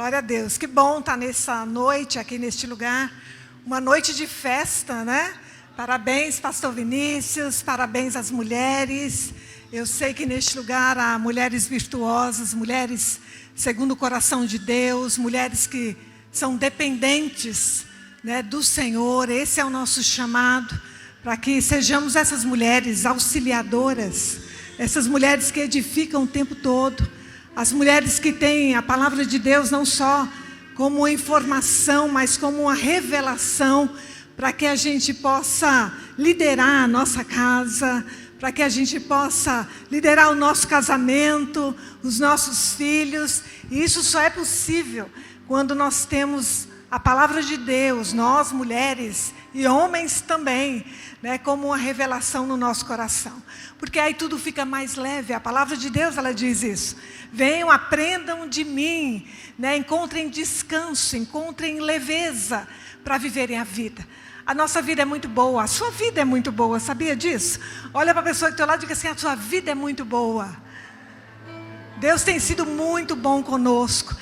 Glória a Deus. Que bom estar nessa noite, aqui neste lugar. Uma noite de festa, né? Parabéns, pastor Vinícius, parabéns às mulheres. Eu sei que neste lugar há mulheres virtuosas, mulheres segundo o coração de Deus, mulheres que são dependentes, né, do Senhor. Esse é o nosso chamado, para que sejamos essas mulheres auxiliadoras, essas mulheres que edificam o tempo todo. As mulheres que têm a palavra de Deus não só como informação, mas como uma revelação, para que a gente possa liderar a nossa casa, para que a gente possa liderar o nosso casamento, os nossos filhos. E isso só é possível quando nós temos a palavra de Deus, nós mulheres e homens também, né, como uma revelação no nosso coração. Porque aí tudo fica mais leve. A palavra de Deus, ela diz isso. Venham, aprendam de mim, né, encontrem descanso, encontrem leveza para viverem a vida. A nossa vida é muito boa, a sua vida é muito boa, sabia disso? Olha para a pessoa que está ao lado e diga assim: a sua vida é muito boa. Deus tem sido muito bom conosco.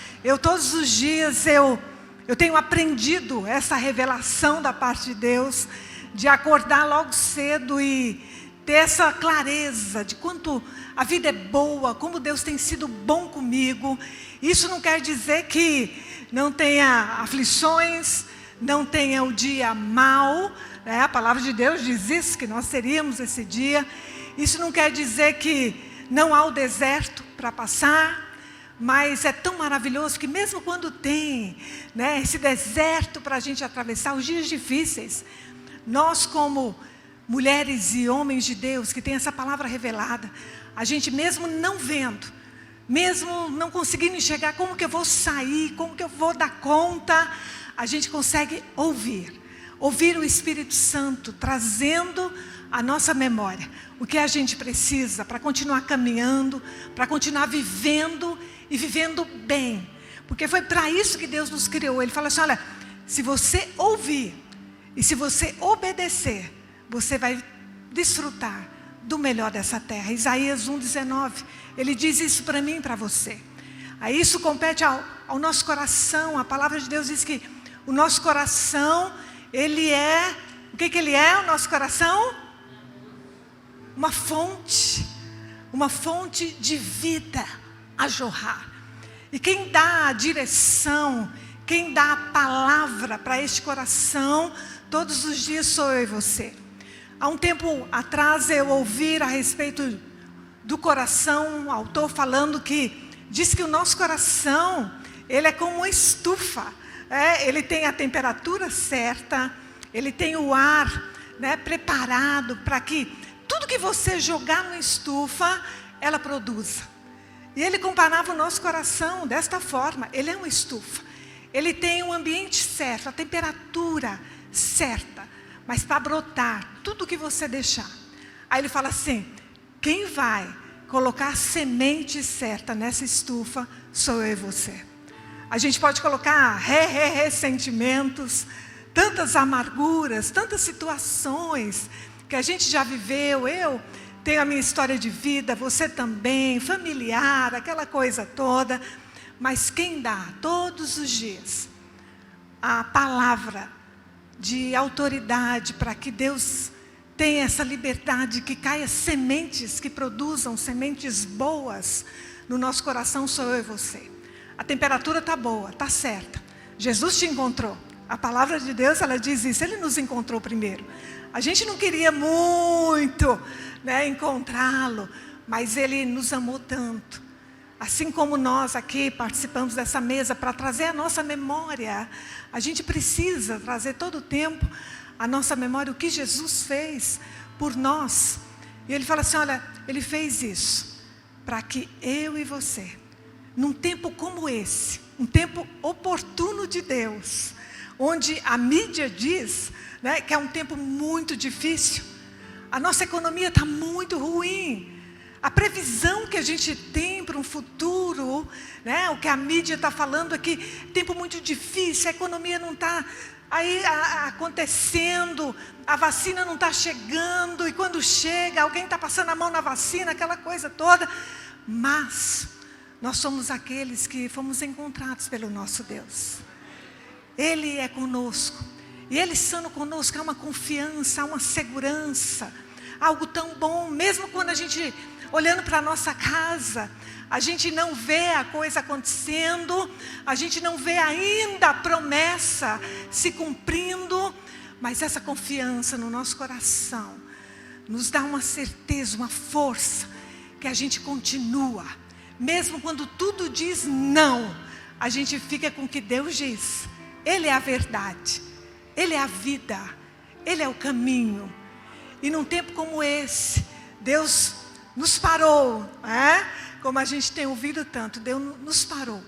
Todos os dias eu tenho aprendido essa revelação da parte de Deus, de acordar logo cedo e ter essa clareza de quanto a vida é boa, como Deus tem sido bom comigo. Isso não quer dizer que não tenha aflições, não tenha o dia mau, né? A palavra de Deus diz isso, que nós teríamos esse dia. Isso não quer dizer que não há o deserto para passar, mas é tão maravilhoso que mesmo quando tem, né, esse deserto para a gente atravessar, os dias difíceis, nós como mulheres e homens de Deus que tem essa palavra revelada, a gente mesmo não vendo, mesmo não conseguindo enxergar como que eu vou sair, como que eu vou dar conta, a gente consegue ouvir o Espírito Santo trazendo a nossa memória, o que a gente precisa para continuar caminhando, para continuar vivendo e vivendo bem, porque foi para isso que Deus nos criou. Ele fala assim: olha, se você ouvir e se você obedecer, você vai desfrutar do melhor dessa terra. Isaías 1:19, ele diz isso para mim e para você. Aí isso compete ao nosso coração. A palavra de Deus diz que o nosso coração, ele é, o que ele é, o nosso coração? Uma fonte de vida a jorrar. E quem dá a direção, quem dá a palavra para este coração, todos os dias sou eu e você. Há um tempo atrás eu ouvi a respeito do coração, um autor falando que diz que o nosso coração, ele é como uma estufa. Ele tem a temperatura certa, ele tem o ar, né, preparado para que tudo que você jogar na estufa, ela produza. E ele comparava o nosso coração desta forma: ele é uma estufa, ele tem um ambiente certo, a temperatura certa, mas para brotar tudo que você deixar. Aí ele fala assim: quem vai colocar a semente certa nessa estufa sou eu e você. A gente pode colocar ressentimentos, tantas amarguras, tantas situações que a gente já viveu. Eu tenho a minha história de vida, você também, familiar, aquela coisa toda. Mas quem dá todos os dias a palavra de autoridade para que Deus tenha essa liberdade, que caia sementes, que produzam sementes boas no nosso coração, sou eu e você. A temperatura está boa, está certa. Jesus te encontrou. A palavra de Deus, ela diz isso. Ele nos encontrou primeiro. A gente não queria muito, né, encontrá-lo, mas Ele nos amou tanto. Assim como nós aqui participamos dessa mesa para trazer a nossa memória, a gente precisa trazer todo o tempo a nossa memória, o que Jesus fez por nós. E Ele fala assim: olha, Ele fez isso para que eu e você, num tempo como esse, um tempo oportuno de Deus, onde a mídia diz, né, que é um tempo muito difícil, a nossa economia está muito ruim, a previsão que a gente tem para um futuro, né, o que a mídia está falando aqui, tempo muito difícil, a economia não está aí acontecendo, a vacina não está chegando, e quando chega, alguém está passando a mão na vacina, aquela coisa toda. Mas nós somos aqueles que fomos encontrados pelo nosso Deus. Ele é conosco. E Ele estando conosco há uma confiança, há uma segurança, algo tão bom. Mesmo quando a gente, olhando para a nossa casa, a gente não vê a coisa acontecendo, a gente não vê ainda a promessa se cumprindo, mas essa confiança no nosso coração nos dá uma certeza, uma força, que a gente continua. Mesmo quando tudo diz não, a gente fica com o que Deus diz. Ele é a verdade, Ele é a vida, Ele é o caminho. E num tempo como esse, Deus nos parou, como a gente tem ouvido tanto, Deus nos parou.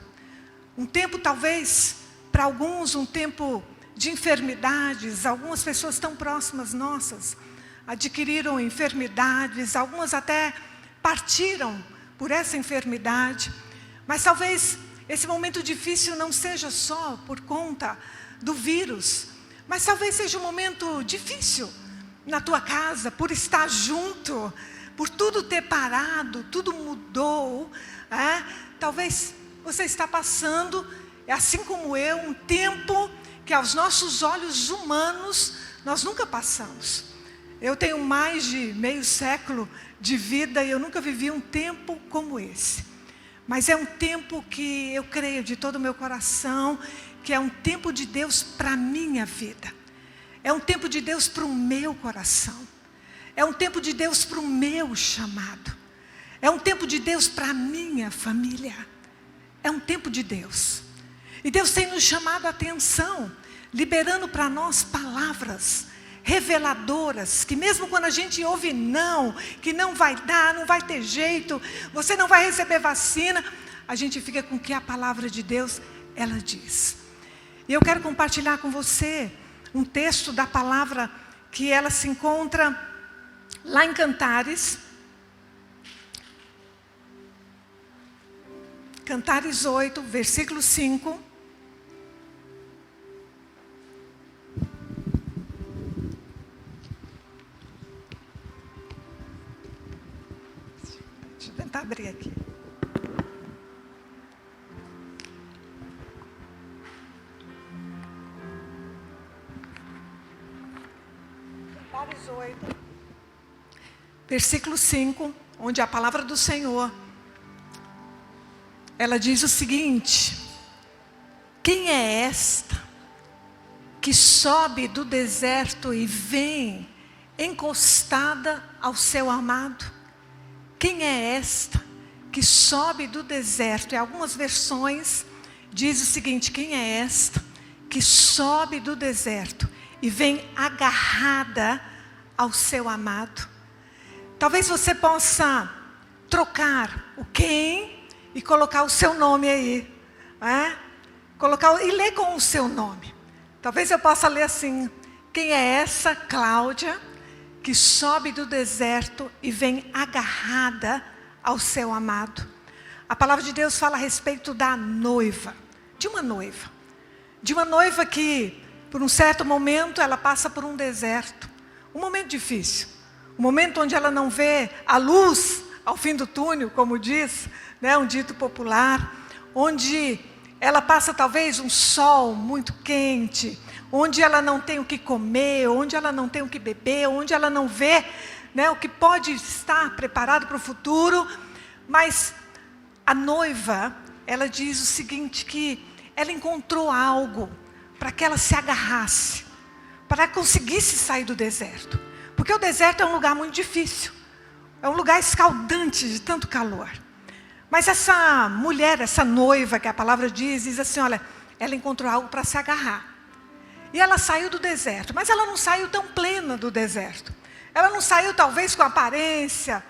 Um tempo talvez, para alguns, um tempo de enfermidades. Algumas pessoas tão próximas nossas adquiriram enfermidades, algumas até partiram por essa enfermidade. Mas talvez esse momento difícil não seja só por conta do vírus, mas talvez seja um momento difícil na tua casa, por estar junto, por tudo ter parado, tudo mudou. Talvez você está passando, assim como eu, um tempo que aos nossos olhos humanos nós nunca passamos. Eu tenho mais de meio século de vida e eu nunca vivi um tempo como esse. Mas é um tempo que eu creio de todo o meu coração, que é um tempo de Deus para a minha vida. É um tempo de Deus para o meu coração. É um tempo de Deus para o meu chamado. É um tempo de Deus para a minha família. É um tempo de Deus. E Deus tem nos chamado a atenção, liberando para nós palavras reveladoras, que mesmo quando a gente ouve não, que não vai dar, não vai ter jeito, você não vai receber vacina, a gente fica com o que a palavra de Deus, ela diz. E eu quero compartilhar com você um texto da palavra, que ela se encontra lá em Cantares. Cantares 8, versículo 5. Deixa eu tentar abrir aqui. Cantares 8, versículo 5, onde a palavra do Senhor, ela diz o seguinte: quem é esta que sobe do deserto e vem encostada ao seu amado? Quem é esta que sobe do deserto? Em algumas versões diz o seguinte: quem é esta que sobe do deserto e vem agarrada ao seu amado? Talvez você possa trocar o quem e colocar o seu nome aí, colocar e ler com o seu nome. Talvez eu possa ler assim: quem é essa Cláudia que sobe do deserto e vem agarrada ao seu amado? A palavra de Deus fala a respeito da noiva, de uma noiva que por um certo momento ela passa por um deserto, um momento difícil, um momento onde ela não vê a luz ao fim do túnel, como diz, um dito popular, onde ela passa talvez um sol muito quente, onde ela não tem o que comer, onde ela não tem o que beber, onde ela não vê o que pode estar preparado para o futuro. Mas a noiva, ela diz o seguinte, que ela encontrou algo para que ela se agarrasse, para que conseguisse sair do deserto. Porque o deserto é um lugar muito difícil, é um lugar escaldante de tanto calor. Mas essa mulher, essa noiva que a palavra diz assim, olha, ela encontrou algo para se agarrar. E ela saiu do deserto, mas ela não saiu tão plena do deserto. Ela não saiu talvez com aparência,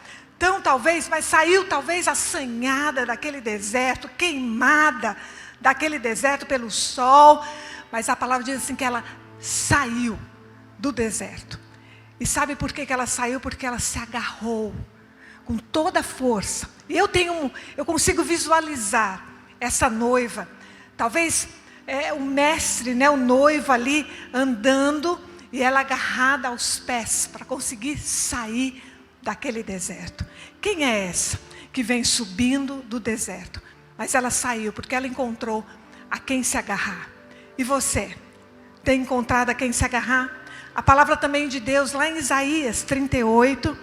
mas saiu talvez assanhada daquele deserto, queimada daquele deserto pelo sol. Mas a palavra diz assim que ela saiu do deserto. E sabe por que ela saiu? Porque ela se agarrou com toda a força. E eu consigo visualizar essa noiva, talvez o mestre, o noivo ali andando e ela agarrada aos pés para conseguir sair daquele deserto. Quem é essa que vem subindo do deserto. Mas ela saiu porque ela encontrou a quem se agarrar. E você, tem encontrado a quem se agarrar? A palavra também de Deus, lá em Isaías 38,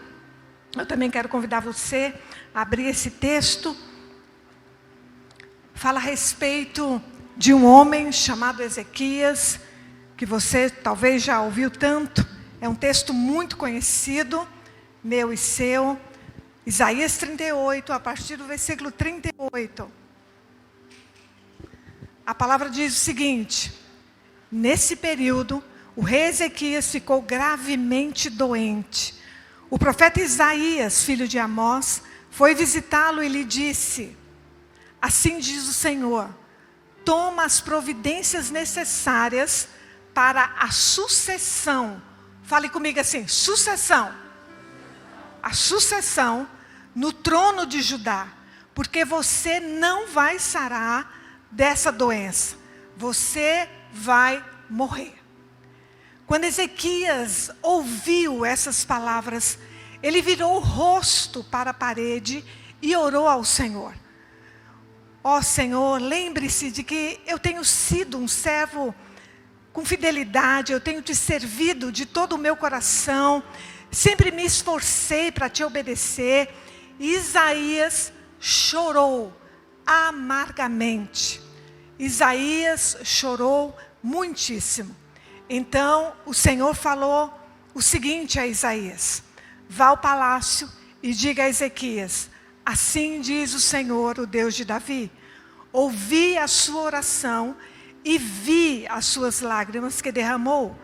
eu também quero convidar você a abrir esse texto. Fala a respeito de um homem chamado Ezequias, que você talvez já ouviu tanto. É um texto muito conhecido, meu e seu. Isaías 38, a partir do versículo 38. A palavra diz o seguinte: nesse período, o rei Ezequias ficou gravemente doente. O profeta Isaías, filho de Amós, foi visitá-lo e lhe disse: assim diz o Senhor, toma as providências necessárias para a sucessão. Fale comigo assim, sucessão. A sucessão no trono de Judá, porque você não vai sarar dessa doença. Você vai morrer. Quando Ezequias ouviu essas palavras, ele virou o rosto para a parede e orou ao Senhor. Ó Senhor, lembre-se de que eu tenho sido um servo com fidelidade, eu tenho te servido de todo o meu coração, sempre me esforcei para te obedecer. E Isaías chorou amargamente. Isaías chorou muitíssimo. Então o Senhor falou o seguinte a Isaías: vá ao palácio e diga a Ezequias, assim diz o Senhor, o Deus de Davi, ouvi a sua oração e vi as suas lágrimas que derramou,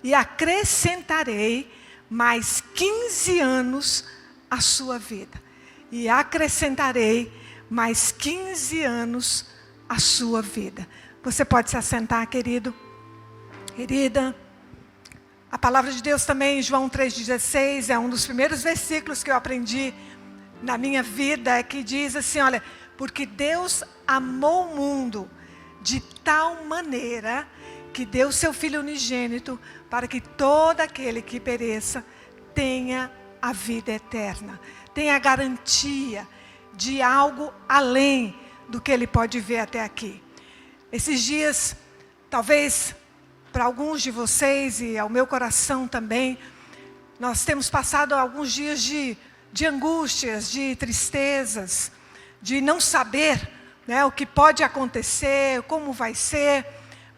e acrescentarei mais 15 anos à sua vida. E acrescentarei mais 15 anos à sua vida. Você pode se assentar, querido, querida. A palavra de Deus também, em João 3,16, é um dos primeiros versículos que eu aprendi na minha vida, que diz assim, olha, porque Deus amou o mundo de tal maneira que deu seu Filho unigênito para que todo aquele que pereça tenha a vida eterna, tenha a garantia de algo além do que ele pode ver até aqui. Esses dias, talvez para alguns de vocês e ao meu coração também, nós temos passado alguns dias de angústias, de tristezas, de não saber, né, o que pode acontecer, como vai ser,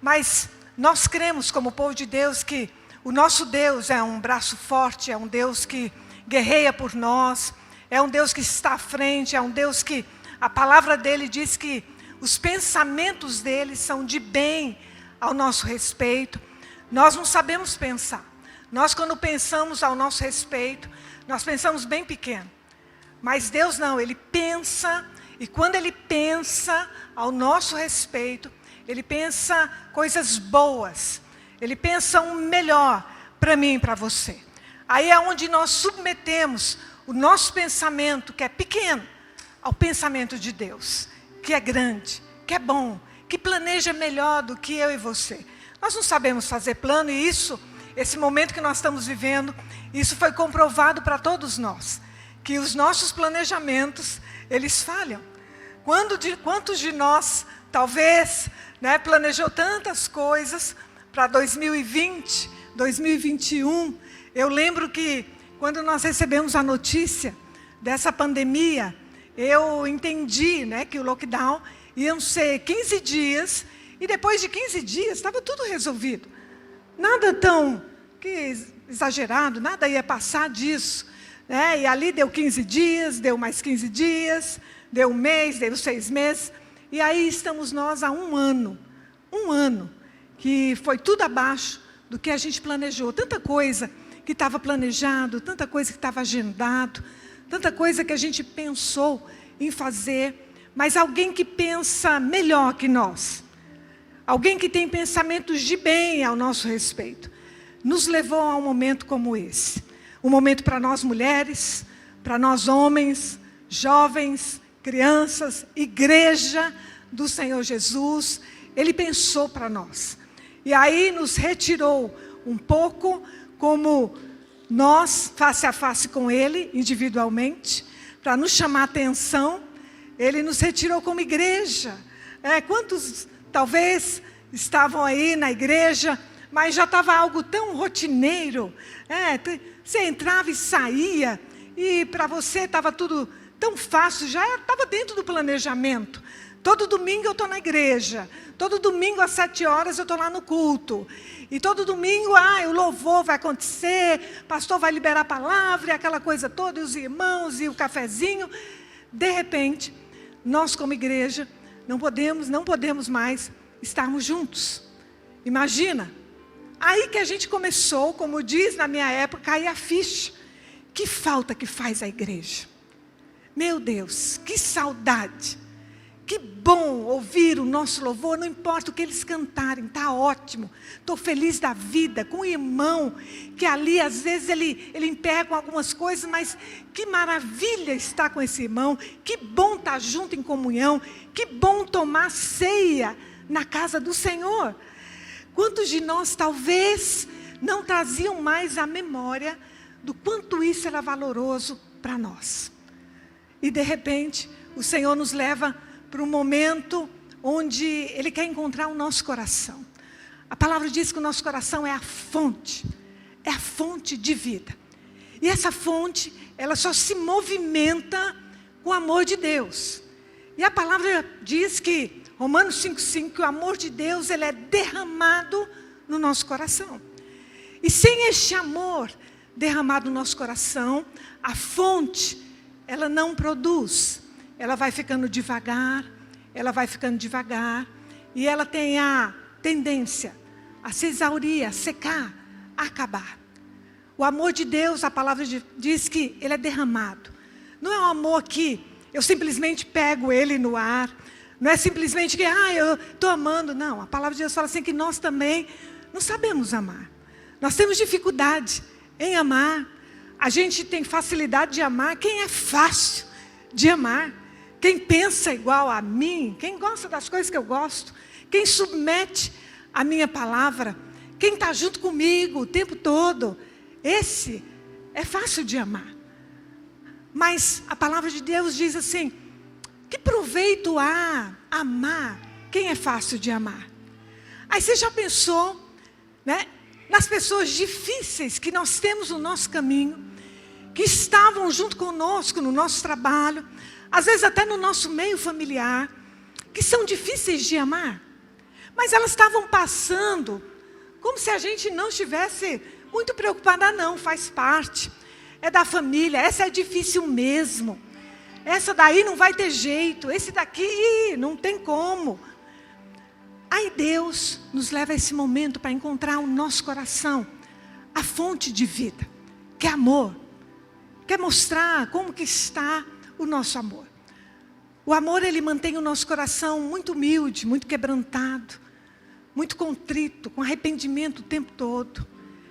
mas nós cremos como povo de Deus que o nosso Deus é um braço forte, é um Deus que guerreia por nós, é um Deus que está à frente, é um Deus que a palavra dele diz que os pensamentos dele são de bem ao nosso respeito. Nós não sabemos pensar. Nós, quando pensamos ao nosso respeito, nós pensamos bem pequeno. Mas Deus não, ele pensa, e quando ele pensa ao nosso respeito, ele pensa coisas boas. Ele pensa um melhor para mim e para você. Aí é onde nós submetemos o nosso pensamento, que é pequeno, ao pensamento de Deus, que é grande, que é bom, que planeja melhor do que eu e você. Nós não sabemos fazer plano, e isso, esse momento que nós estamos vivendo, isso foi comprovado para todos nós, que os nossos planejamentos, eles falham. Quantos de nós, talvez, né, planejou tantas coisas para 2020, 2021, eu lembro que quando nós recebemos a notícia dessa pandemia, eu entendi, né, que o lockdown iam ser 15 dias, e depois de 15 dias estava tudo resolvido. Nada tão exagerado, nada ia passar disso, né? E ali deu 15 dias, deu mais 15 dias, deu um mês, deu 6 meses, e aí estamos nós há um ano, que foi tudo abaixo do que a gente planejou. Tanta coisa que estava planejado, tanta coisa que estava agendado, tanta coisa que a gente pensou em fazer, mas alguém que pensa melhor que nós, alguém que tem pensamentos de bem ao nosso respeito, nos levou a um momento como esse. Um momento para nós mulheres, para nós homens, jovens, crianças, igreja do Senhor Jesus. Ele pensou para nós. E aí nos retirou um pouco, como nós, face a face com Ele, individualmente, para nos chamar a atenção, Ele nos retirou como igreja. Quantos talvez estavam aí na igreja, mas já estava algo tão rotineiro. Você entrava e saía, e para você estava tudo tão fácil, já estava dentro do planejamento. Todo domingo eu estou na igreja, todo domingo às 7 horas eu estou lá no culto. E todo domingo, o louvor vai acontecer, o pastor vai liberar a palavra, e aquela coisa toda, e os irmãos, e o cafezinho. De repente, nós como igreja, não podemos mais estarmos juntos. Imagina, aí que a gente começou, como diz na minha época, cair a ficha. Que falta que faz a igreja. Meu Deus, que saudade. Que bom ouvir o nosso louvor, não importa o que eles cantarem, está ótimo. Estou feliz da vida com o irmão, que ali às vezes ele emperra com algumas coisas, mas que maravilha estar com esse irmão, que bom estar junto em comunhão, que bom tomar ceia na casa do Senhor. Quantos de nós talvez não traziam mais a memória do quanto isso era valoroso para nós. E de repente, o Senhor nos leva para um momento onde Ele quer encontrar o nosso coração. A palavra diz que o nosso coração é a fonte de vida. E essa fonte, ela só se movimenta com o amor de Deus. E a palavra diz que, Romanos 5,5, que o amor de Deus, ele é derramado no nosso coração. E sem este amor derramado no nosso coração, a fonte, ela não produz. Ela vai ficando devagar, e ela tem a tendência a se exaurir, a secar, a acabar. O amor de Deus, a palavra diz que ele é derramado. Não é um amor que eu simplesmente pego ele no ar, não é simplesmente que, eu estou amando. Não, a palavra de Deus fala assim que nós também não sabemos amar. Nós temos dificuldade em amar. A gente tem facilidade de amar quem é fácil de amar. Quem pensa igual a mim, quem gosta das coisas que eu gosto, quem submete a minha palavra, quem está junto comigo o tempo todo, esse é fácil de amar. Mas a palavra de Deus diz assim, que proveito há amar quem é fácil de amar? Aí você já pensou, nas pessoas difíceis que nós temos no nosso caminho, que estavam junto conosco no nosso trabalho, às vezes até no nosso meio familiar, que são difíceis de amar, mas elas estavam passando como se a gente não estivesse muito preocupada. Não, faz parte, é da família, essa é difícil mesmo, essa daí não vai ter jeito, esse daqui não tem como. Aí Deus nos leva a esse momento para encontrar o nosso coração, a fonte de vida, que é amor, quer mostrar como que está o nosso amor. O amor, ele mantém o nosso coração muito humilde, muito quebrantado, muito contrito, com arrependimento o tempo todo.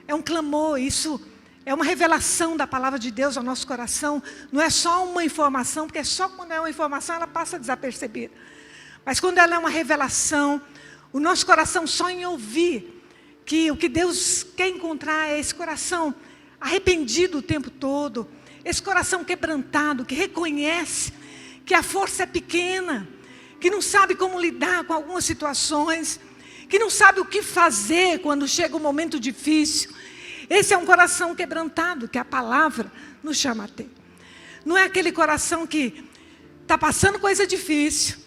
É um clamor, isso é uma revelação da palavra de Deus ao nosso coração. Não é só uma informação, porque só quando é uma informação ela passa desapercebida. Mas quando ela é uma revelação, o nosso coração só em ouvir que o que Deus quer encontrar é esse coração arrependido o tempo todo, esse coração quebrantado, que reconhece que a força é pequena, que não sabe como lidar com algumas situações, que não sabe o que fazer quando chega um momento difícil. Esse é um coração quebrantado, que a palavra nos chama a ter. Não é aquele coração que está passando coisa difícil,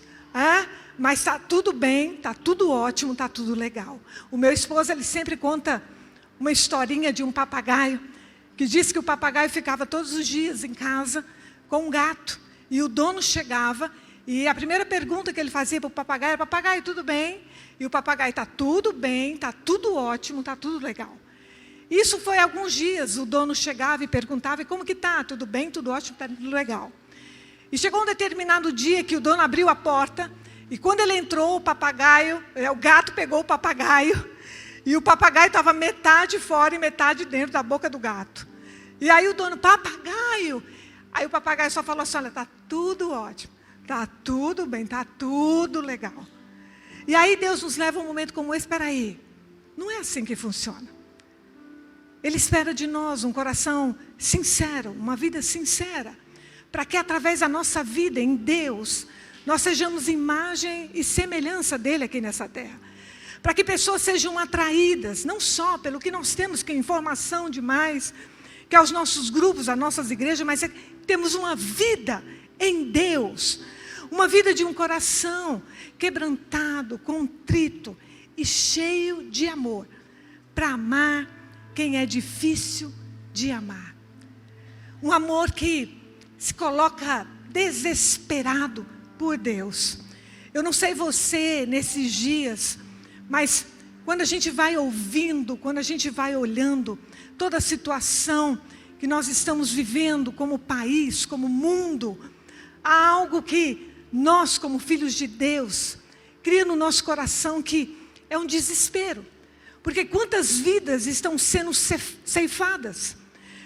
mas está tudo bem, está tudo ótimo, está tudo legal. O meu esposo, ele sempre conta uma historinha de um papagaio, que diz que o papagaio ficava todos os dias em casa com um gato. E o dono chegava e a primeira pergunta que ele fazia para o papagaio era: papagaio, tudo bem? E o papagaio: está tudo bem, está tudo ótimo, está tudo legal. Isso foi alguns dias, o dono chegava e perguntava: e como que está? Tudo bem, tudo ótimo, está tudo legal. E chegou um determinado dia que o dono abriu a porta e quando ele entrou, o gato pegou o papagaio e o papagaio estava metade fora e metade dentro da boca do gato. E aí o dono: papagaio! Aí o papagaio só falou assim: olha, está tudo ótimo, está tudo bem, está tudo legal. E aí Deus nos leva a um momento como esse. Espera aí, não é assim que funciona. Ele espera de nós um coração sincero, uma vida sincera, para que através da nossa vida em Deus, nós sejamos imagem e semelhança dele aqui nessa terra. Para que pessoas sejam atraídas, não só pelo que nós temos, que é informação demais, que é os nossos grupos, as nossas igrejas, mas temos uma vida em Deus, uma vida de um coração quebrantado, contrito e cheio de amor, para amar quem é difícil de amar. Um amor que se coloca desesperado por Deus. Eu não sei você nesses dias, mas quando a gente vai ouvindo, quando a gente vai olhando toda a situação que nós estamos vivendo como país, como mundo, há algo que nós, como filhos de Deus, cria no nosso coração que é um desespero. Porque quantas vidas estão sendo ceifadas?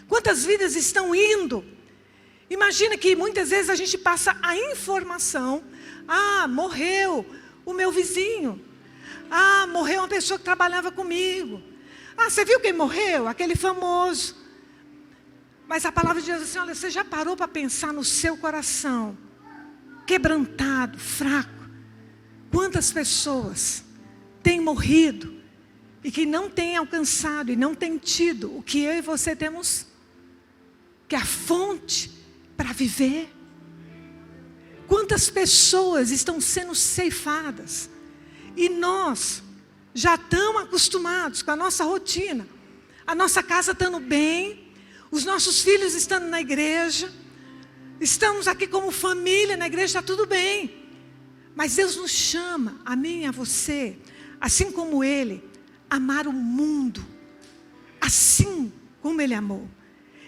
Quantas vidas estão indo? Imagina que muitas vezes a gente passa a informação: ah, morreu o meu vizinho. Ah, morreu uma pessoa que trabalhava comigo. Ah, você viu quem morreu? Aquele famoso. Mas a palavra de Deus diz assim: olha, você já parou para pensar no seu coração, quebrantado, fraco? Quantas pessoas têm morrido e que não têm alcançado e não têm tido o que eu e você temos, que é a fonte para viver? Quantas pessoas estão sendo ceifadas? E nós já estamos acostumados com a nossa rotina, a nossa casa estando bem, os nossos filhos estando na igreja, estamos aqui como família, na igreja está tudo bem. Mas Deus nos chama, a mim e a você, assim como Ele, amar o mundo, assim como Ele amou.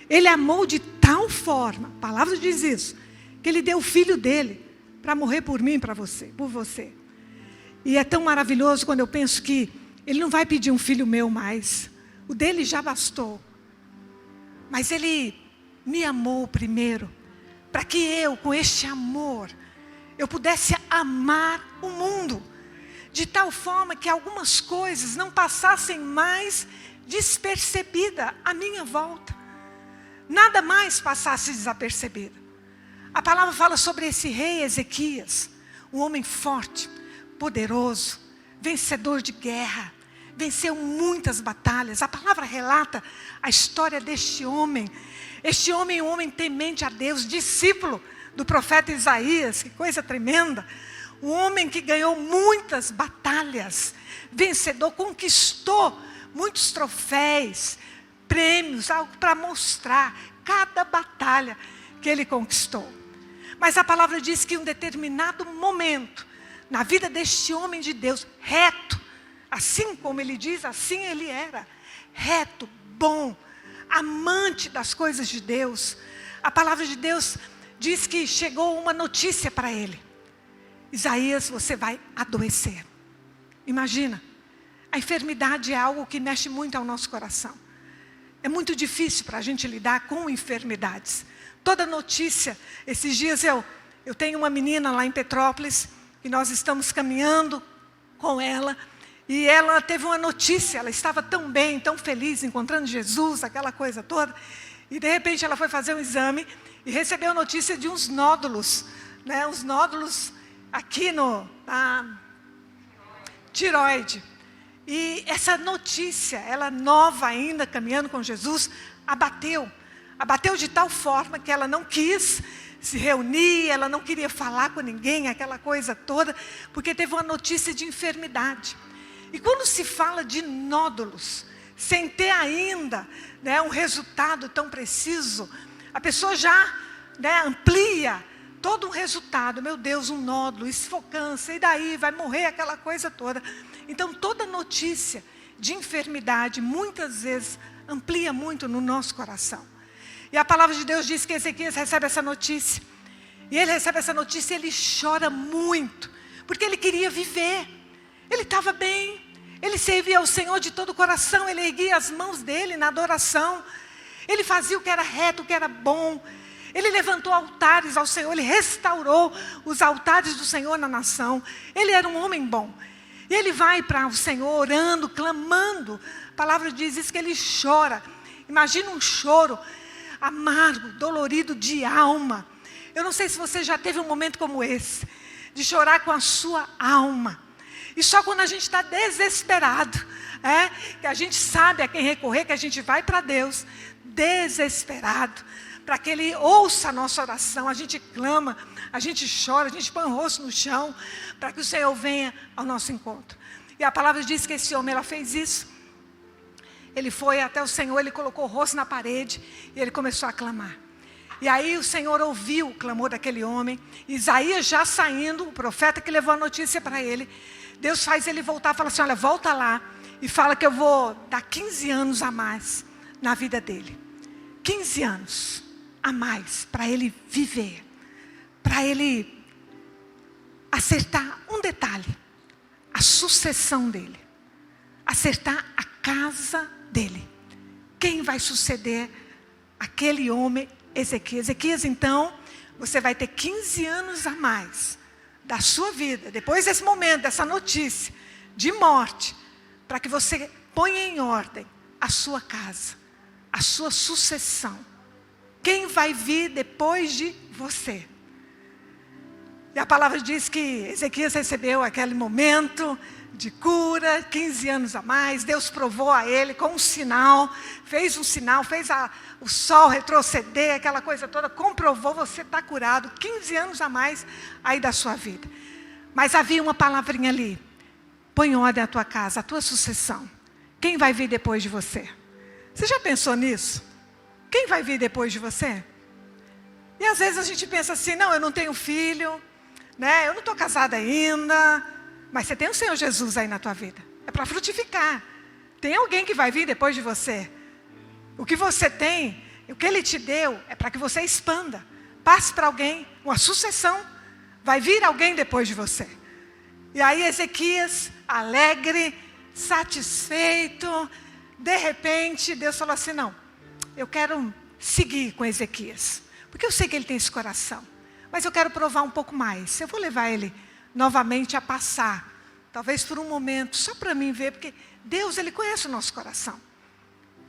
Ele amou de tal forma, a palavra diz isso, que Ele deu o Filho dEle para morrer por mim e para você, por você. E é tão maravilhoso quando eu penso que Ele não vai pedir um filho meu mais, o dele já bastou. Mas Ele me amou primeiro, para que eu, com este amor, eu pudesse amar o mundo, de tal forma que algumas coisas não passassem mais despercebida à minha volta. Nada mais passasse desapercebido. A palavra fala sobre esse rei Ezequias, um homem forte, poderoso, vencedor de guerra, venceu muitas batalhas. A palavra relata a história deste homem. Este homem é um homem temente a Deus, discípulo do profeta Isaías, que coisa tremenda. Um homem que ganhou muitas batalhas, vencedor, conquistou muitos troféus, prêmios, algo para mostrar cada batalha que ele conquistou. Mas a palavra diz que em um determinado momento, na vida deste homem de Deus, reto, assim como ele diz, assim ele era, reto, bom, amante das coisas de Deus. A palavra de Deus diz que chegou uma notícia para ele: Isaías, você vai adoecer. Imagina, a enfermidade é algo que mexe muito ao nosso coração. É muito difícil para a gente lidar com enfermidades. Toda notícia, esses dias eu tenho uma menina lá em Petrópolis, e nós estamos caminhando com ela, e ela teve uma notícia, ela estava tão bem, tão feliz, encontrando Jesus, aquela coisa toda, e de repente ela foi fazer um exame, e recebeu a notícia de uns nódulos, né, uns nódulos aqui na tireoide. E essa notícia, ela nova ainda, caminhando com Jesus, abateu de tal forma que ela não quis se reunir, ela não queria falar com ninguém, aquela coisa toda, porque teve uma notícia de enfermidade. E quando se fala de nódulos, sem ter ainda, né, um resultado tão preciso, a pessoa já, né, amplia todo um resultado. Meu Deus, um nódulo, e se for câncer, e daí vai morrer, aquela coisa toda. Então toda notícia de enfermidade, muitas vezes, amplia muito no nosso coração. E a palavra de Deus diz que Ezequias recebe essa notícia. E ele recebe essa notícia e ele chora muito, porque ele queria viver. Ele estava bem, ele servia ao Senhor de todo o coração, ele erguia as mãos dele na adoração. Ele fazia o que era reto, o que era bom. Ele levantou altares ao Senhor, ele restaurou os altares do Senhor na nação. Ele era um homem bom. E ele vai para o Senhor orando, clamando. A palavra diz isso, que ele chora. Imagina um choro amargo, dolorido de alma. Eu não sei se você já teve um momento como esse, de chorar com a sua alma. E só quando a gente está desesperado, que a gente sabe a quem recorrer, que a gente vai para Deus, desesperado, para que Ele ouça a nossa oração. A gente clama, a gente chora, a gente põe o rosto no chão, para que o Senhor venha ao nosso encontro. E a palavra diz que esse homem, ela fez isso. Ele foi até o Senhor, ele colocou o rosto na parede, e ele começou a clamar. E aí o Senhor ouviu o clamor daquele homem. Isaías já saindo, o profeta que levou a notícia para ele, Deus faz ele voltar e fala assim, olha, volta lá e fala que eu vou dar 15 anos a mais na vida dele. 15 anos a mais para ele viver, para ele acertar um detalhe, a sucessão dele, acertar a casa dele. Quem vai suceder aquele homem Ezequias? Ezequias, então, você vai ter 15 anos a mais da sua vida, depois desse momento, dessa notícia de morte, para que você ponha em ordem a sua casa, a sua sucessão. Quem vai vir depois de você? E a palavra diz que Ezequias recebeu aquele momento de cura, 15 anos a mais. Deus provou a ele com um sinal, fez o sol retroceder, aquela coisa toda, comprovou, você está curado, 15 anos a mais aí da sua vida. Mas havia uma palavrinha ali, põe em ordem a tua casa, a tua sucessão. Quem vai vir depois de você? Você já pensou nisso? Quem vai vir depois de você? E às vezes a gente pensa assim, não, eu não tenho filho, eu não estou casada ainda. Mas você tem o Senhor Jesus aí na tua vida. É para frutificar. Tem alguém que vai vir depois de você. O que você tem, o que Ele te deu, é para que você expanda. Passe para alguém, uma sucessão. Vai vir alguém depois de você. E aí Ezequias, alegre, satisfeito. De repente, Deus falou assim, não, eu quero seguir com Ezequias. Porque eu sei que ele tem esse coração. Mas eu quero provar um pouco mais. Eu vou levar ele novamente a passar, talvez por um momento, só para mim ver, porque Deus, Ele conhece o nosso coração.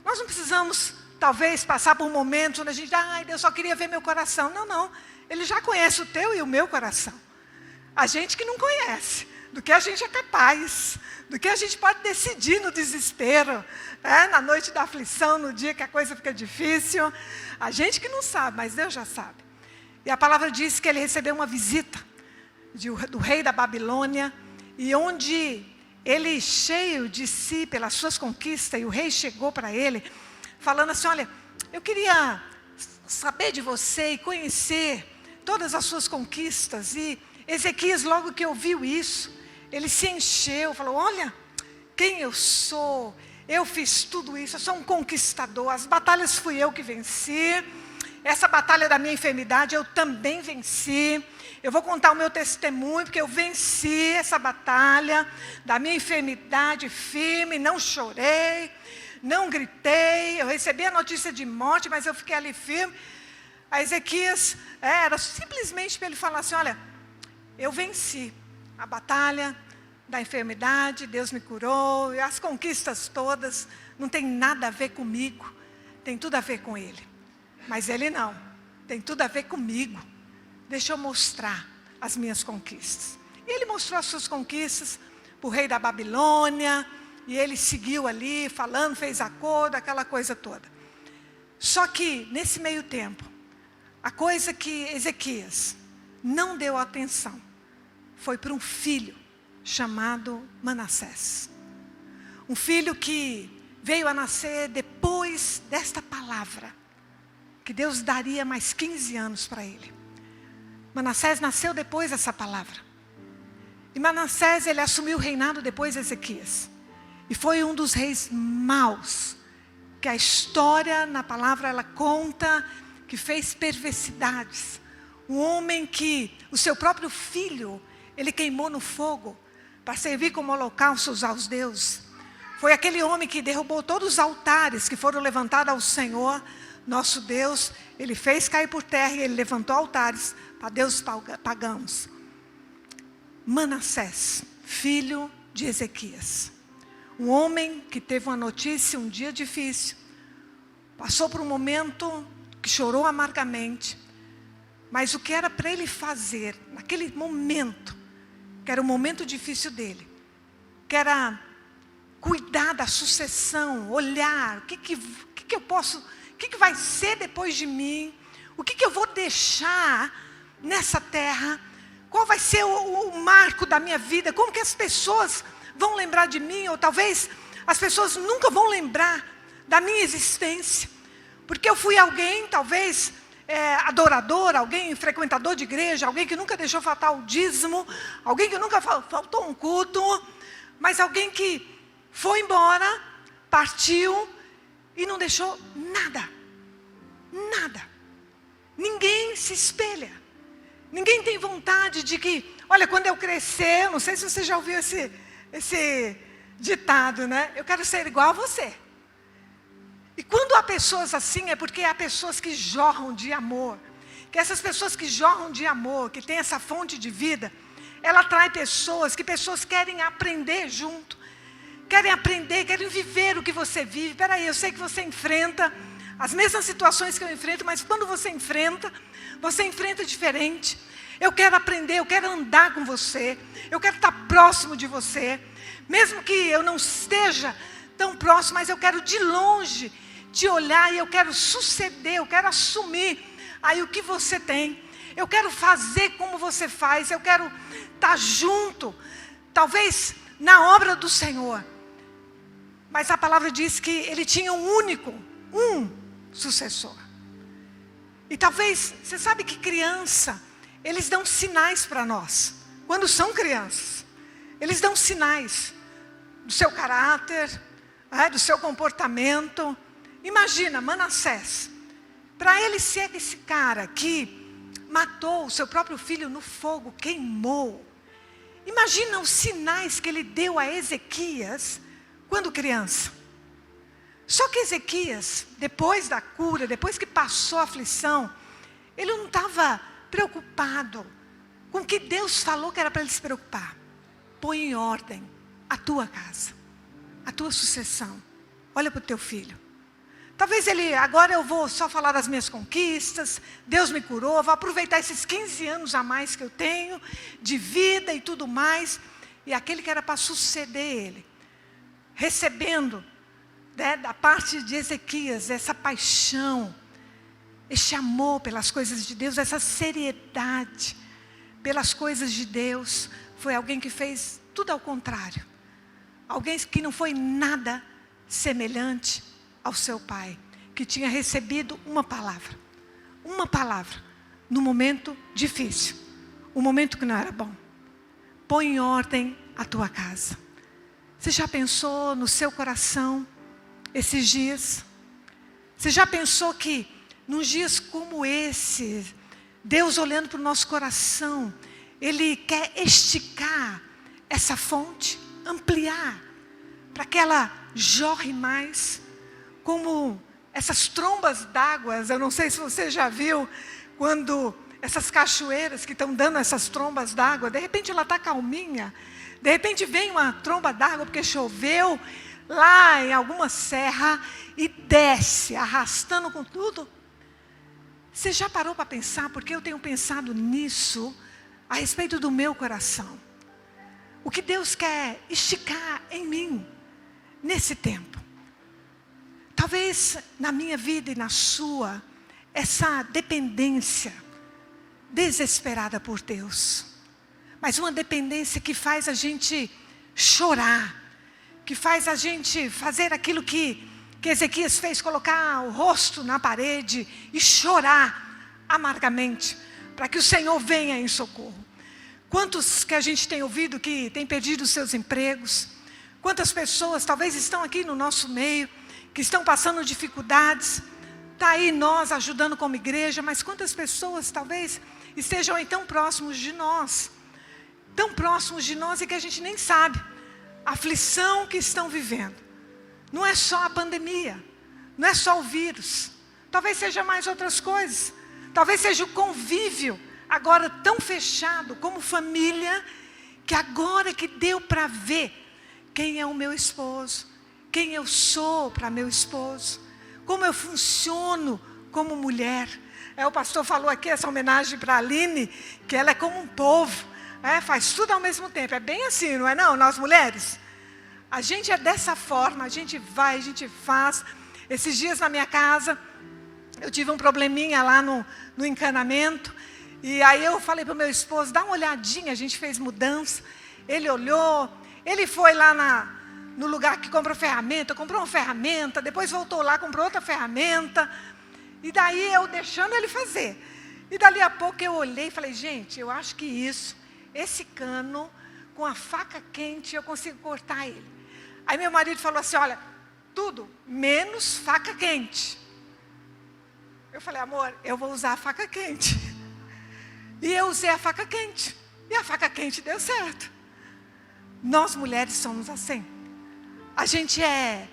Nós não precisamos, talvez, passar por momentos onde a gente, Deus só queria ver meu coração. Não, não, Ele já conhece o teu e o meu coração. A gente que não conhece, do que a gente é capaz, do que a gente pode decidir no desespero, na noite da aflição, no dia que a coisa fica difícil, a gente que não sabe, mas Deus já sabe. E a palavra diz que ele recebeu uma visita do rei da Babilônia, e onde ele, cheio de si pelas suas conquistas, e o rei chegou para ele, falando assim, olha, eu queria saber de você e conhecer todas as suas conquistas. E Ezequias, logo que ouviu isso, ele se encheu, falou, olha, quem eu sou, eu fiz tudo isso, eu sou um conquistador, as batalhas fui eu que venci, essa batalha da minha enfermidade eu também venci. Eu vou contar o meu testemunho, porque eu venci essa batalha da minha enfermidade firme, não chorei, não gritei, eu recebi a notícia de morte, mas eu fiquei ali firme. A Ezequias, era simplesmente para ele falar assim, olha, eu venci a batalha da enfermidade, Deus me curou, e as conquistas todas, não tem nada a ver comigo, tem tudo a ver com Ele. Mas Ele não, tem tudo a ver comigo. Deixa eu mostrar as minhas conquistas. E ele mostrou as suas conquistas para o rei da Babilônia. E ele seguiu ali, falando, fez acordo, aquela coisa toda. Só que, nesse meio tempo, a coisa que Ezequias não deu atenção foi para um filho chamado Manassés. Um filho que veio a nascer depois desta palavra, que Deus daria mais 15 anos para ele. Manassés nasceu depois dessa palavra. E Manassés, ele assumiu o reinado depois de Ezequias. E foi um dos reis maus, que a história na palavra ela conta, que fez perversidades. Um homem que o seu próprio filho, ele queimou no fogo, para servir como holocaustos aos deuses. Foi aquele homem que derrubou todos os altares que foram levantados ao Senhor, nosso Deus. Ele fez cair por terra e ele levantou altares para deuses pagãos. Manassés, filho de Ezequias. Um homem que teve uma notícia, um dia difícil. Passou por um momento que chorou amargamente. Mas o que era para ele fazer naquele momento, que era o momento difícil dele, que era cuidar da sucessão, olhar, o que eu posso, o que vai ser depois de mim, o que eu vou deixar nessa terra, qual vai ser o marco da minha vida, como que as pessoas vão lembrar de mim, ou talvez as pessoas nunca vão lembrar da minha existência, porque eu fui alguém, talvez, adorador, alguém frequentador de igreja, alguém que nunca deixou faltar o dízimo, alguém que nunca faltou um culto, mas alguém que foi embora, partiu e não deixou nada, nada. Ninguém se espelha, ninguém tem vontade de que, olha, quando eu crescer, não sei se você já ouviu esse ditado, né? Eu quero ser igual a você. E quando há pessoas assim, é porque há pessoas que jorram de amor. Que essas pessoas que jorram de amor, que têm essa fonte de vida, ela atrai pessoas querem aprender junto. Querem aprender, querem viver o que você vive. Peraí, eu sei que você enfrenta as mesmas situações que eu enfrento, mas quando você enfrenta diferente. Eu quero aprender, eu quero andar com você. Eu quero estar próximo de você. Mesmo que eu não esteja tão próximo, mas eu quero de longe te olhar e eu quero suceder, eu quero assumir aí o que você tem. Eu quero fazer como você faz, eu quero estar junto, talvez na obra do Senhor. Mas a palavra diz que ele tinha um sucessor. E talvez, você sabe que criança, eles dão sinais para nós. Quando são crianças, eles dão sinais do seu caráter, do seu comportamento. Imagina, Manassés, para ele ser esse cara que matou o seu próprio filho no fogo, queimou. Imagina os sinais que ele deu a Ezequias quando criança. Só que Ezequias, depois da cura, depois que passou a aflição, ele não estava preocupado com o que Deus falou que era para ele se preocupar. Põe em ordem a tua casa, a tua sucessão. Olha para o teu filho. Talvez agora eu vou só falar das minhas conquistas, Deus me curou, vou aproveitar esses 15 anos a mais que eu tenho, de vida e tudo mais. E aquele que era para suceder ele, recebendo, da parte de Ezequias, essa paixão, esse amor pelas coisas de Deus, essa seriedade pelas coisas de Deus, foi alguém que fez tudo ao contrário. Alguém que não foi nada semelhante ao seu pai, que tinha recebido uma palavra, no momento difícil, um momento que não era bom. Põe em ordem a tua casa. Você já pensou no seu coração esses dias? Você já pensou que, nos dias como esse, Deus olhando para o nosso coração, Ele quer esticar essa fonte, ampliar, para que ela jorre mais, como essas trombas d'água. Eu não sei se você já viu, quando essas cachoeiras que estão dando essas trombas d'água, de repente ela está calminha, de repente vem uma tromba d'água porque choveu lá em alguma serra e desce, arrastando com tudo. Você já parou para pensar, porque eu tenho pensado nisso, a respeito do meu coração. O que Deus quer esticar em mim, nesse tempo. Talvez na minha vida e na sua, essa dependência desesperada por Deus. Mas uma dependência que faz a gente chorar, que faz a gente fazer aquilo que Ezequias fez, colocar o rosto na parede e chorar amargamente, para que o Senhor venha em socorro. Quantos que a gente tem ouvido que tem perdido os seus empregos? Quantas pessoas talvez estão aqui no nosso meio, que estão passando dificuldades? Está aí nós ajudando como igreja, mas quantas pessoas talvez estejam aí tão próximos de nós e que a gente nem sabe a aflição que estão vivendo. Não é só a pandemia, não é só o vírus, talvez seja mais outras coisas, talvez seja o convívio, agora tão fechado como família, que agora que deu para ver quem é o meu esposo, quem eu sou para meu esposo, como eu funciono como mulher. O pastor falou aqui, essa homenagem para a Aline, que ela é como um povo, faz tudo ao mesmo tempo. É bem assim, não é não? Nós mulheres, a gente é dessa forma, a gente vai, a gente faz. Esses dias na minha casa, eu tive um probleminha lá no encanamento, e aí eu falei para o meu esposo, dá uma olhadinha, a gente fez mudança. Ele olhou, ele foi lá no lugar que compra ferramenta, comprou uma ferramenta, depois voltou lá, comprou outra ferramenta, e daí eu deixando ele fazer. E dali a pouco eu olhei e falei, gente, eu acho que esse cano, com a faca quente, eu consigo cortar ele. Aí meu marido falou assim, olha, tudo menos faca quente. Eu falei, amor, eu vou usar a faca quente. E eu usei a faca quente. E a faca quente deu certo. Nós mulheres somos assim. A gente é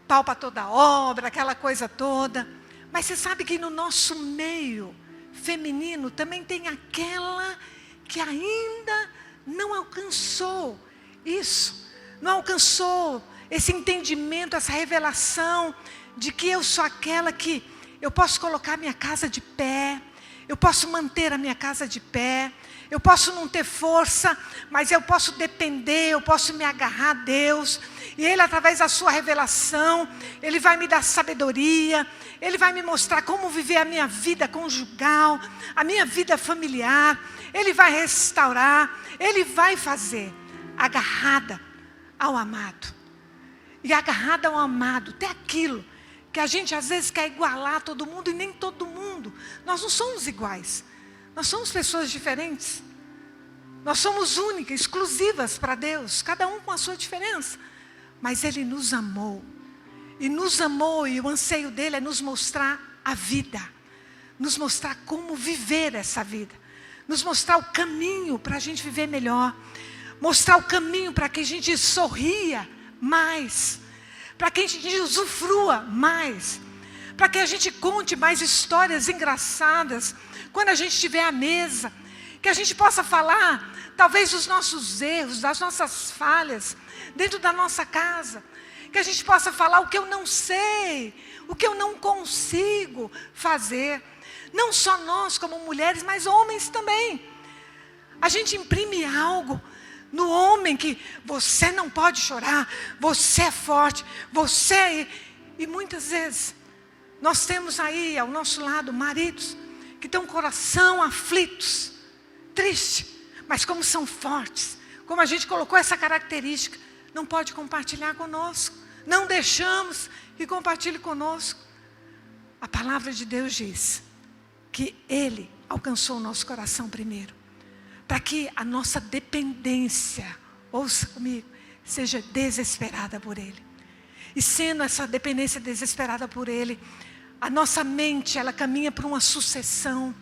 pau para toda obra, aquela coisa toda. Mas você sabe que no nosso meio feminino também tem aquela que ainda não alcançou isso. Não alcançou esse entendimento, essa revelação de que eu sou aquela que eu posso colocar minha casa de pé, eu posso manter a minha casa de pé, eu posso não ter força, mas eu posso depender, eu posso me agarrar a Deus, e Ele, através da sua revelação, Ele vai me dar sabedoria, Ele vai me mostrar como viver a minha vida conjugal, a minha vida familiar, Ele vai restaurar, Ele vai fazer, agarrada ao amado. E agarrada ao amado, até aquilo que a gente às vezes quer igualar todo mundo, e nem todo mundo. Nós não somos iguais. Nós somos pessoas diferentes. Nós somos únicas, exclusivas para Deus, cada um com a sua diferença. Mas Ele nos amou. E nos amou, e o anseio dele é nos mostrar a vida. Nos mostrar como viver essa vida. Nos mostrar o caminho para a gente viver melhor. Mostrar o caminho para que a gente sorria mais. Para que a gente usufrua mais. Para que a gente conte mais histórias engraçadas quando a gente estiver à mesa. Que a gente possa falar, talvez, dos nossos erros, das nossas falhas, dentro da nossa casa. Que a gente possa falar o que eu não sei, o que eu não consigo fazer. Não só nós como mulheres, mas homens também. A gente imprime algo no homem que você não pode chorar, você é forte, você é... E muitas vezes nós temos aí ao nosso lado maridos que têm um coração aflitos, triste, mas como são fortes, como a gente colocou essa característica, não pode compartilhar conosco, não deixamos que compartilhe conosco. A palavra de Deus diz que Ele alcançou o nosso coração primeiro, para que a nossa dependência, ouça comigo, seja desesperada por Ele. E sendo essa dependência desesperada por Ele, a nossa mente, ela caminha para uma sucessão.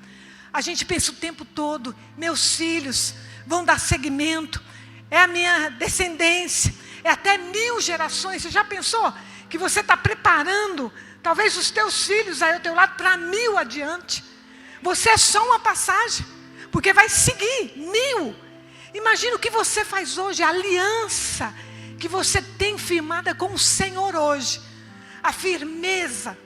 A gente pensa o tempo todo, meus filhos vão dar seguimento, é a minha descendência, é até 1000 gerações. Você já pensou que você está preparando, talvez os teus filhos aí ao teu lado, para 1000 adiante? Você é só uma passagem, porque vai seguir 1000. Imagina o que você faz hoje, a aliança que você tem firmada com o Senhor hoje. A firmeza,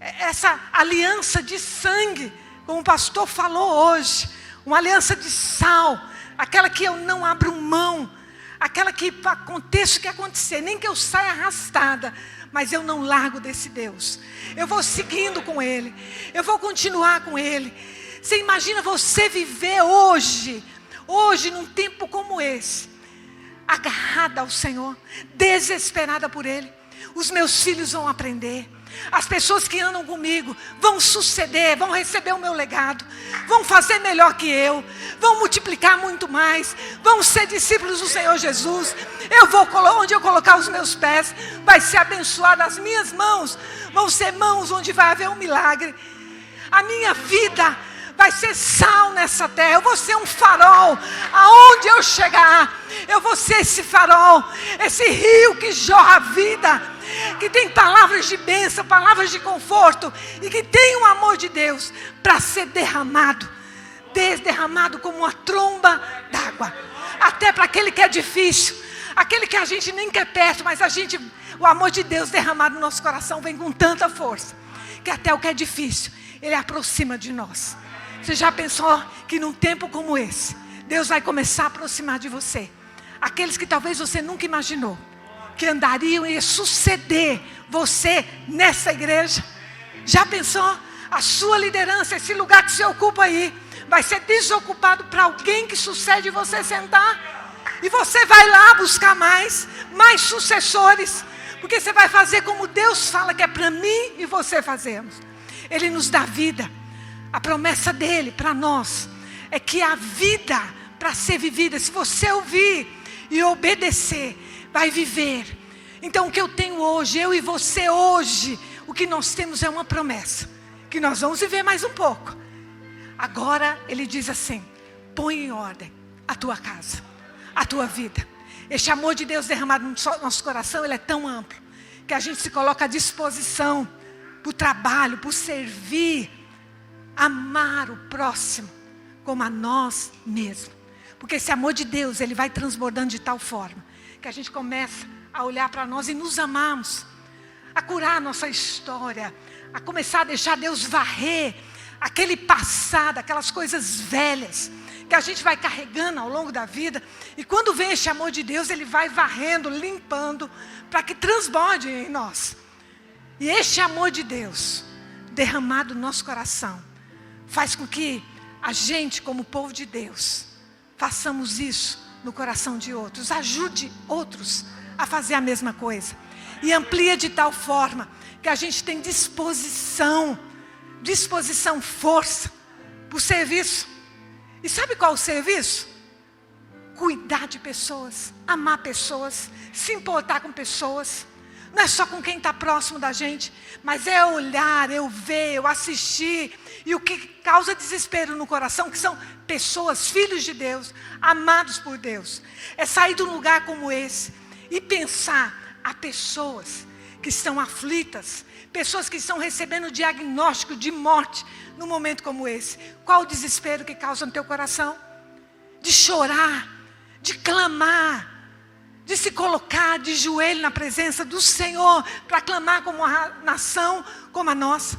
essa aliança de sangue, como o pastor falou hoje. Uma aliança de sal, aquela que eu não abro mão. Aquela que aconteça o que acontecer, nem que eu saia arrastada, mas eu não largo desse Deus. Eu vou seguindo com Ele, eu vou continuar com Ele. Você imagina você viver hoje num tempo como esse, agarrada ao Senhor, desesperada por Ele. Os meus filhos vão aprender, as pessoas que andam comigo vão suceder, vão receber o meu legado, vão fazer melhor que eu, vão multiplicar muito mais, vão ser discípulos do Senhor Jesus. Eu vou, onde eu colocar os meus pés, vai ser abençoado. As minhas mãos vão ser mãos onde vai haver um milagre. A minha vida vai ser sal nessa terra. Eu vou ser um farol, aonde eu chegar, eu vou ser esse farol, esse rio que jorra a vida, que tem palavras de bênção, palavras de conforto, e que tem o amor de Deus para ser derramado como uma tromba d'água, até para aquele que é difícil, aquele que a gente nem quer perto, mas o amor de Deus derramado no nosso coração vem com tanta força, que até o que é difícil, Ele aproxima de nós. Você já pensou que num tempo como esse, Deus vai começar a aproximar de você aqueles que talvez você nunca imaginou que andariam e suceder você nessa igreja? Já pensou? A sua liderança, esse lugar que você ocupa aí, vai ser desocupado para alguém que sucede você sentar. E você vai lá buscar mais sucessores, porque você vai fazer como Deus fala que é para mim e você fazermos. Ele nos dá vida. A promessa dele para nós é que a vida para ser vivida, se você ouvir e obedecer, vai viver. Então o que eu tenho hoje, eu e você hoje, o que nós temos é uma promessa, que nós vamos viver mais um pouco. Agora ele diz assim: põe em ordem a tua casa, a tua vida. Este amor de Deus derramado no nosso coração, ele é tão amplo, que a gente se coloca à disposição para o trabalho, para servir, amar o próximo como a nós mesmos. Porque esse amor de Deus, ele vai transbordando de tal forma que a gente começa a olhar para nós e nos amarmos, a curar a nossa história, a começar a deixar Deus varrer aquele passado, aquelas coisas velhas que a gente vai carregando ao longo da vida. E quando vem esse amor de Deus, ele vai varrendo, limpando, para que transborde em nós. E este amor de Deus derramado no nosso coração faz com que a gente, como povo de Deus, façamos isso no coração de outros. Ajude outros a fazer a mesma coisa. E amplia de tal forma que a gente tem disposição, força para o serviço. E sabe qual é o serviço? Cuidar de pessoas, amar pessoas, se importar com pessoas. Não é só com quem está próximo da gente, mas é olhar, eu ver, eu assistir. E o que causa desespero no coração, que são pessoas, filhos de Deus, amados por Deus, é sair de um lugar como esse e pensar a pessoas que estão aflitas, pessoas que estão recebendo diagnóstico de morte num momento como esse. Qual o desespero que causa no teu coração? De chorar, de clamar, de se colocar de joelho na presença do Senhor para clamar como uma nação como a nossa.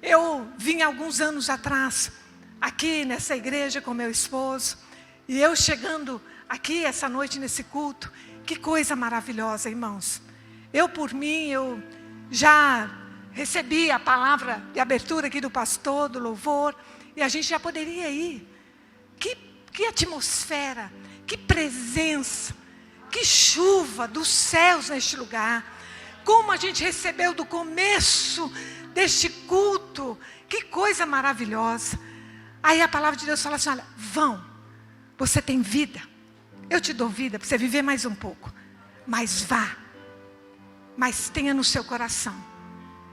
Eu vim alguns anos atrás aqui nessa igreja com meu esposo, e eu chegando aqui essa noite nesse culto, que coisa maravilhosa, irmãos. Eu por mim, eu já recebi a palavra de abertura aqui do pastor, do louvor, e a gente já poderia ir. Que atmosfera, que presença, que chuva dos céus neste lugar. Como a gente recebeu do começo deste culto, que coisa maravilhosa. Aí a palavra de Deus fala assim: olha, vão, você tem vida, eu te dou vida para você viver mais um pouco, mas vá, mas tenha no seu coração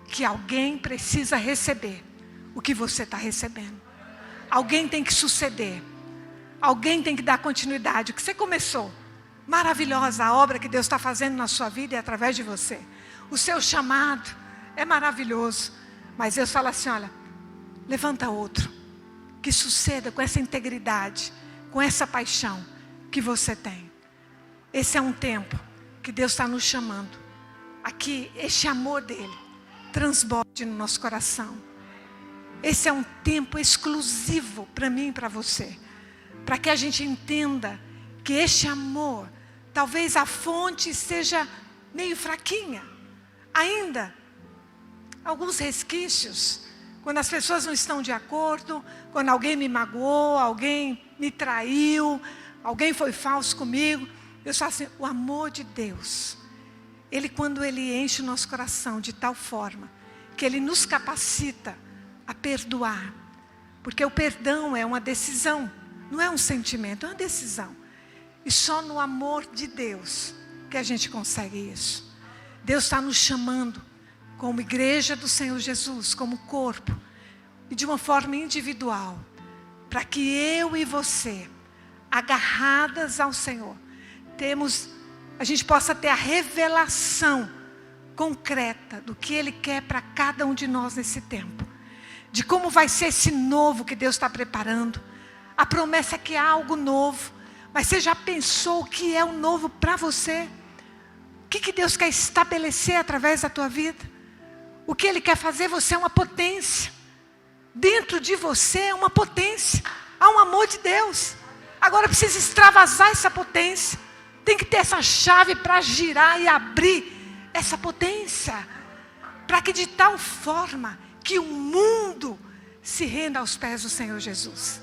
que alguém precisa receber o que você está recebendo. Alguém tem que suceder, alguém tem que dar continuidade. O que você começou, maravilhosa a obra que Deus está fazendo na sua vida e através de você. O seu chamado é maravilhoso, mas Deus fala assim: olha, levanta outro, que suceda com essa integridade, com essa paixão que você tem. Esse é um tempo que Deus está nos chamando, aqui, este amor dele transborde no nosso coração. Esse é um tempo exclusivo para mim e para você, para que a gente entenda que este amor, talvez a fonte seja meio fraquinha, ainda, alguns resquícios, quando as pessoas não estão de acordo, quando alguém me magoou, alguém me traiu, alguém foi falso comigo. Eu falo assim, o amor de Deus, ele, quando ele enche o nosso coração de tal forma, que ele nos capacita a perdoar, porque o perdão é uma decisão, não é um sentimento, é uma decisão. E só no amor de Deus que a gente consegue isso. Deus está nos chamando como igreja do Senhor Jesus, como corpo, e de uma forma individual, para que eu e você, agarradas ao Senhor, a gente possa ter a revelação concreta do que Ele quer para cada um de nós nesse tempo, de como vai ser esse novo que Deus está preparando. A promessa é que há algo novo, mas você já pensou o que é o novo para você? O que Deus quer estabelecer através da tua vida? O que Ele quer fazer, você é uma potência. Dentro de você é uma potência. Há um amor de Deus. Agora precisa extravasar essa potência. Tem que ter essa chave para girar e abrir essa potência. Para que de tal forma que o mundo se renda aos pés do Senhor Jesus.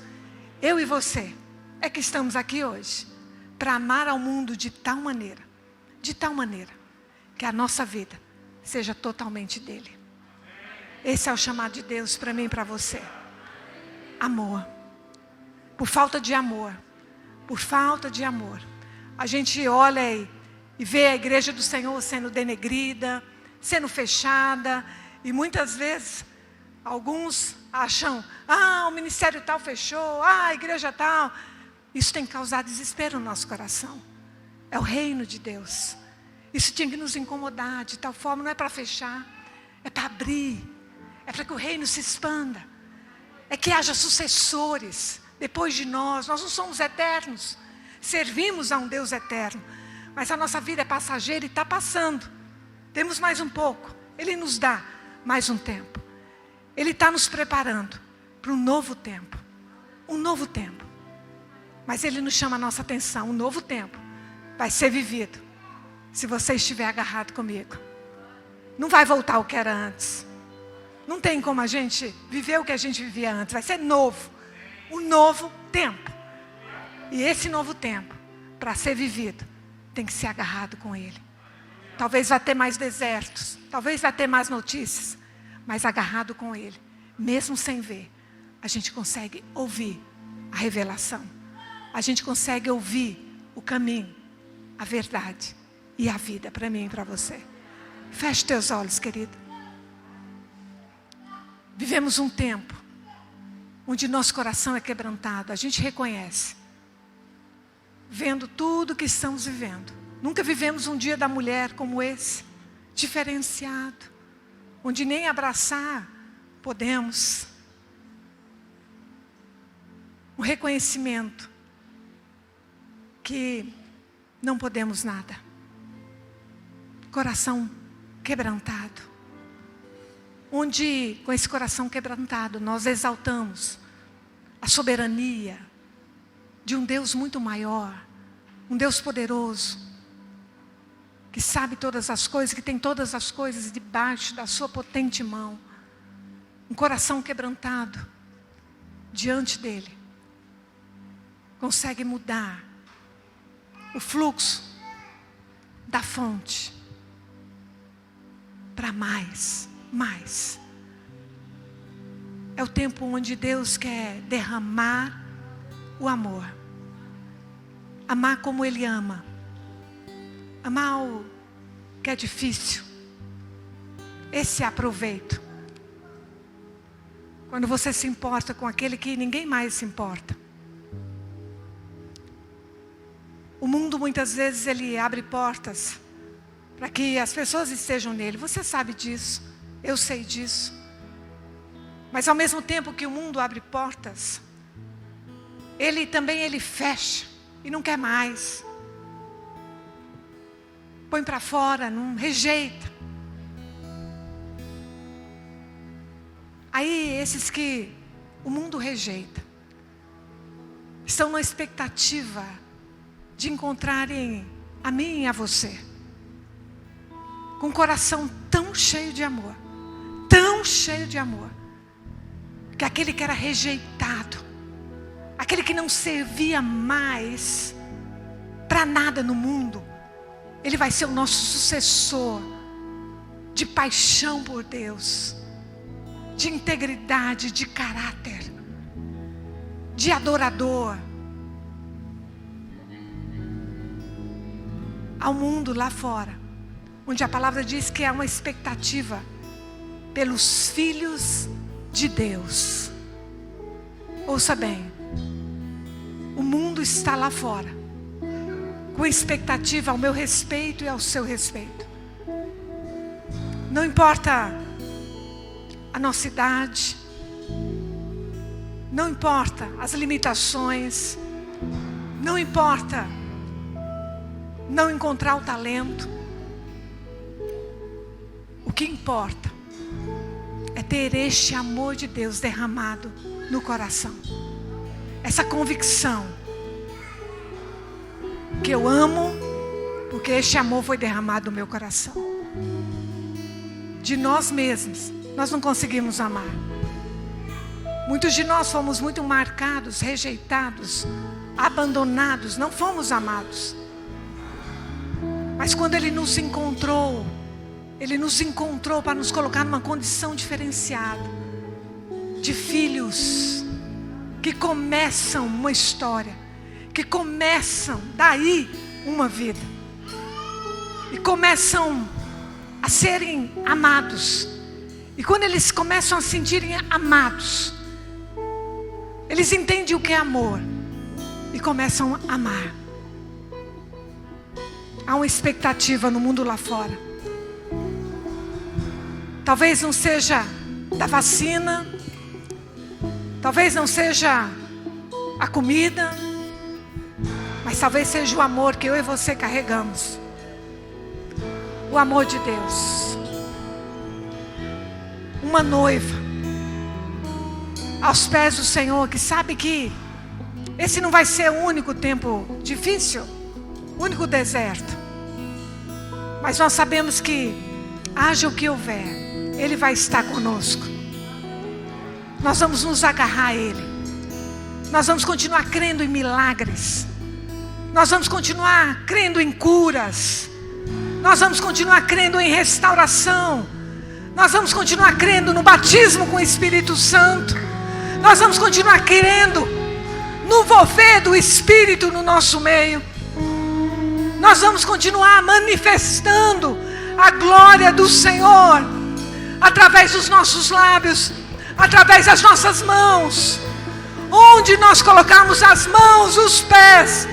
Eu e você é que estamos aqui hoje para amar ao mundo de tal maneira, que a nossa vida seja totalmente dele. Esse é o chamado de Deus para mim e para você. Amor. Por falta de amor, a gente olha e vê a igreja do Senhor sendo denegrida, sendo fechada, e muitas vezes alguns acham, o ministério tal fechou, a igreja tal. Isso tem que causar desespero no nosso coração. É o reino de Deus. Isso tinha que nos incomodar de tal forma, não é para fechar, é para abrir, é para que o reino se expanda, é que haja sucessores depois de nós. Nós não somos eternos, servimos a um Deus eterno, mas a nossa vida é passageira e está passando. Temos mais um pouco, Ele nos dá mais um tempo. Ele está nos preparando para um novo tempo, mas Ele nos chama a nossa atenção. Um novo tempo vai ser vivido se você estiver agarrado comigo. Não vai voltar ao que era antes. Não tem como a gente viver o que a gente vivia antes. Vai ser novo. Um novo tempo. E esse novo tempo, para ser vivido, tem que ser agarrado com Ele. Talvez vá ter mais desertos. Talvez vá ter mais notícias. Mas agarrado com Ele, mesmo sem ver, a gente consegue ouvir a revelação. A gente consegue ouvir o caminho, a verdade e a vida para mim e para você. Feche teus olhos, querido. Vivemos um tempo onde nosso coração é quebrantado. A gente reconhece, vendo tudo que estamos vivendo. Nunca vivemos um dia da mulher como esse, diferenciado, onde nem abraçar podemos. Um reconhecimento que não podemos nada. Coração quebrantado. Onde, com esse coração quebrantado, nós exaltamos a soberania de um Deus muito maior, um Deus poderoso, que sabe todas as coisas, que tem todas as coisas debaixo da sua potente mão. Um coração quebrantado diante dele consegue mudar o fluxo da fonte para mais. É o tempo onde Deus quer derramar o amor. Amar como Ele ama. Amar o que é difícil. Esse é aproveito. Quando você se importa com aquele que ninguém mais se importa. O mundo muitas vezes ele abre portas para que as pessoas estejam nele. Você sabe disso, eu sei disso. Mas ao mesmo tempo que o mundo abre portas, ele também fecha e não quer mais. Põe para fora, não rejeita. Aí esses que o mundo rejeita, estão na expectativa de encontrarem a mim e a você, com um coração tão cheio de amor, que aquele que era rejeitado, aquele que não servia mais para nada no mundo, ele vai ser o nosso sucessor de paixão por Deus, de integridade, de caráter, de adorador. Ao mundo lá fora, onde a palavra diz que há uma expectativa pelos filhos de Deus. Ouça bem, o mundo está lá fora, com expectativa ao meu respeito e ao seu respeito. Não importa a nossa idade, não importa as limitações, não importa não encontrar o talento. O que importa é ter este amor de Deus derramado no coração. Essa convicção que eu amo, porque este amor foi derramado no meu coração. De nós mesmos, nós não conseguimos amar. Muitos de nós fomos muito marcados, rejeitados, abandonados, não fomos amados. Mas quando Ele nos encontrou para nos colocar numa condição diferenciada, de filhos que começam uma história, que começam daí uma vida, e começam a serem amados. E quando eles começam a se sentirem amados, eles entendem o que é amor e começam a amar. Há uma expectativa no mundo lá fora. Talvez não seja da vacina, talvez não seja a comida, mas talvez seja o amor que eu e você carregamos. O amor de Deus. Uma noiva aos pés do Senhor, que sabe que esse não vai ser o único tempo difícil, o único deserto. Mas nós sabemos que, haja o que houver, Ele vai estar conosco. Nós vamos nos agarrar a Ele. Nós vamos continuar crendo em milagres. Nós vamos continuar crendo em curas. Nós vamos continuar crendo em restauração. Nós vamos continuar crendo no batismo com o Espírito Santo. Nós vamos continuar crendo no mover do Espírito no nosso meio. Nós vamos continuar manifestando a glória do Senhor através dos nossos lábios, através das nossas mãos. Onde nós colocarmos as mãos, os pés,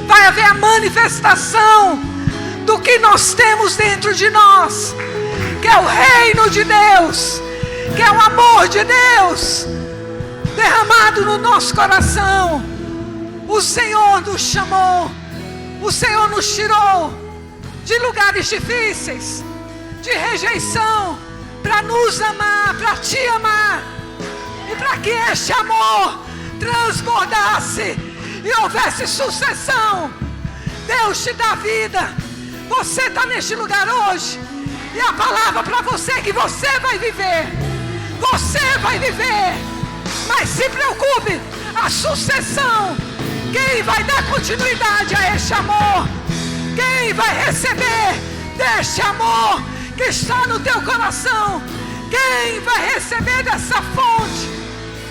vai haver a manifestação do que nós temos dentro de nós, que é o reino de Deus, que é o amor de Deus derramado no nosso coração. O Senhor nos chamou, o Senhor nos tirou de lugares difíceis, de rejeição, para nos amar, para te amar, e para que este amor transbordasse e houvesse sucessão. Deus te dá vida. Você está neste lugar hoje, e a palavra para você é que você vai viver. Você vai viver. Mas se preocupe, a sucessão, quem vai dar continuidade a este amor? Quem vai receber deste amor que está no teu coração? Quem vai receber dessa fonte?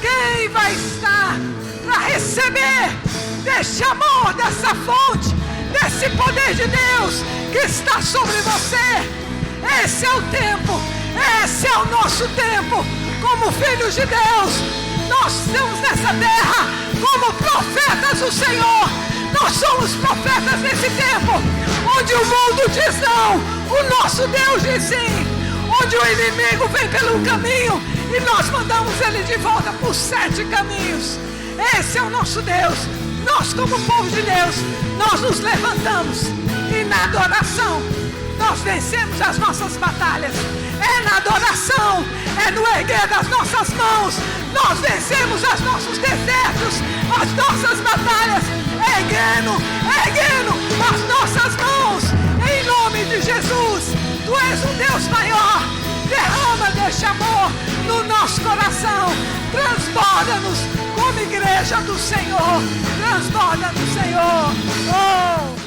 Quem vai estar para receber deste amor, dessa fonte, desse poder de Deus que está sobre você? Esse é o tempo, esse é o nosso tempo. Como filhos de Deus, nós estamos nessa terra como profetas do Senhor. Nós somos profetas nesse tempo, onde o mundo diz não, o nosso Deus diz sim. Onde o inimigo vem pelo caminho e nós mandamos ele de volta por 7 caminhos. Esse é o nosso Deus. Nós, como povo de Deus, nós nos levantamos e na adoração nós vencemos as nossas batalhas. É na adoração, é no erguer das nossas mãos, nós vencemos os nossos desertos, as nossas batalhas, erguendo as nossas mãos, em nome de Jesus. Tu és um Deus maior. Derrama deste amor no nosso coração. Transborda-nos como igreja do Senhor. Transborda no Senhor. Oh!